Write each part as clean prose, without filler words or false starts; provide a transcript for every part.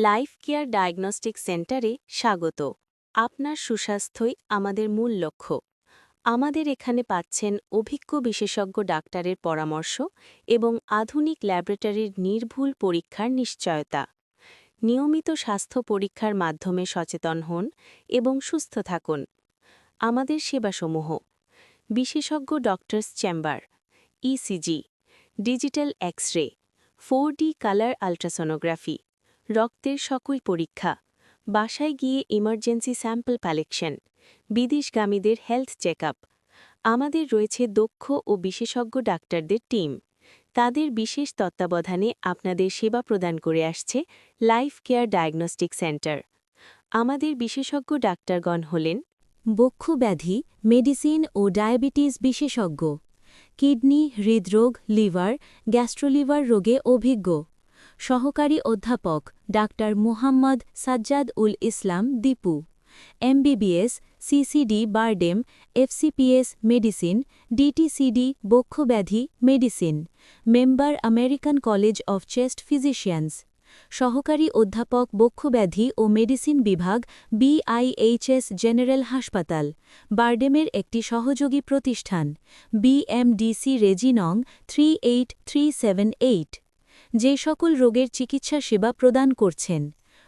Life care diagnostic সেন্টারে স্বাগত। আপনার সুস্বাস্থ্যই আমাদের মূল লক্ষ্য। আমাদের এখানে পাচ্ছেন অভিজ্ঞ বিশেষজ্ঞ ডাক্তারের পরামর্শ এবং আধুনিক ল্যাবরেটরির নির্ভুল পরীক্ষার নিশ্চয়তা। নিয়মিত স্বাস্থ্য পরীক্ষার মাধ্যমে সচেতন হন এবং সুস্থ থাকুন। আমাদের সেবাসমূহ: বিশেষজ্ঞ doctors chamber, ECG, digital X-ray, 4D colour ultrasonography, রক্তের সকল পরীক্ষা, বাসায় গিয়ে ইমার্জেন্সি স্যাম্পল কালেকশন, বিদেশগামীদের হেলথ চেকআপ। আমাদের রয়েছে দক্ষ ও বিশেষজ্ঞ ডাক্তারদের টিম। তাদের বিশেষ তত্ত্বাবধানে আপনাদের সেবা প্রদান করে আসছে লাইফ কেয়ার ডায়াগনস্টিক সেন্টার। আমাদের বিশেষজ্ঞ ডাক্তারগণ হলেন বক্ষু ব্যাধি, মেডিসিন ও ডায়াবেটিস বিশেষজ্ঞ, কিডনি, হৃদরোগ, লিভার, গ্যাস্ট্রোলিভার রোগে অভিজ্ঞ, সহকারী অধ্যাপক ডাক্তার Muhammad Sajjad ul Islam Dipu, MBBS, CCD BIRDEM, FCPS medicine, DTCD বক্ষব্যাধি medicine, member American College of Chest Physicians, সহকারী অধ্যাপক বক্ষব্যাধি ও মেডিসিন বিভাগ, বিআইএইচএস জেনারেল হাসপাতাল, বারডেমের একটি সহযোগী প্রতিষ্ঠান, বিএমডিসি রেজিনং 38378, যে সকল রোগের চিকিৎসা সেবা প্রদান করছেন: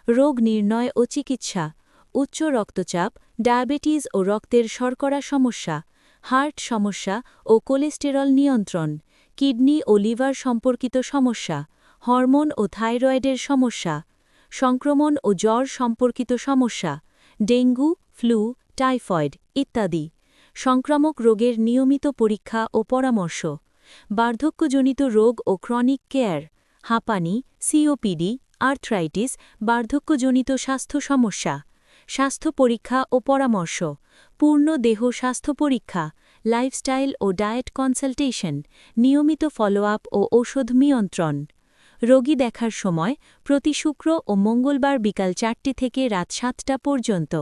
রোগ নির্ণয় ও চিকিৎসা, উচ্চ রক্তচাপ, ডায়াবেটিস ও রক্তের শর্করা সমস্যা, হার্ট সমস্যা ও কোলেস্টেরল নিয়ন্ত্রণ, কিডনি ও লিভার সম্পর্কিত সমস্যা, হরমোন ও থাইরয়েডের সমস্যা, সংক্রমণ ও জ্বর সম্পর্কিত সমস্যা, ডেঙ্গু, ফ্লু, টাইফয়েড ইত্যাদি, সংক্রামক রোগের নিয়মিত পরীক্ষা ও পরামর্শ, বার্ধক্যজনিত রোগ ও ক্রনিক কেয়ার, হাঁপানি, সিওপিডি, আর্থ্রাইটিস, বার্ধক্যজনিত স্বাস্থ্য সমস্যা, স্বাস্থ্য পরীক্ষা ও পরামর্শ, পূর্ণ দেহ স্বাস্থ্য পরীক্ষা, লাইফস্টাইল ও ডায়েট কনসালটেশন, নিয়মিত ফলোআপ ও ঔষধ নিয়ন্ত্রণ। রোগী দেখার সময় প্রতি শুক্র ও মঙ্গলবার বিকাল 4টে থেকে রাত 7টা পর্যন্ত।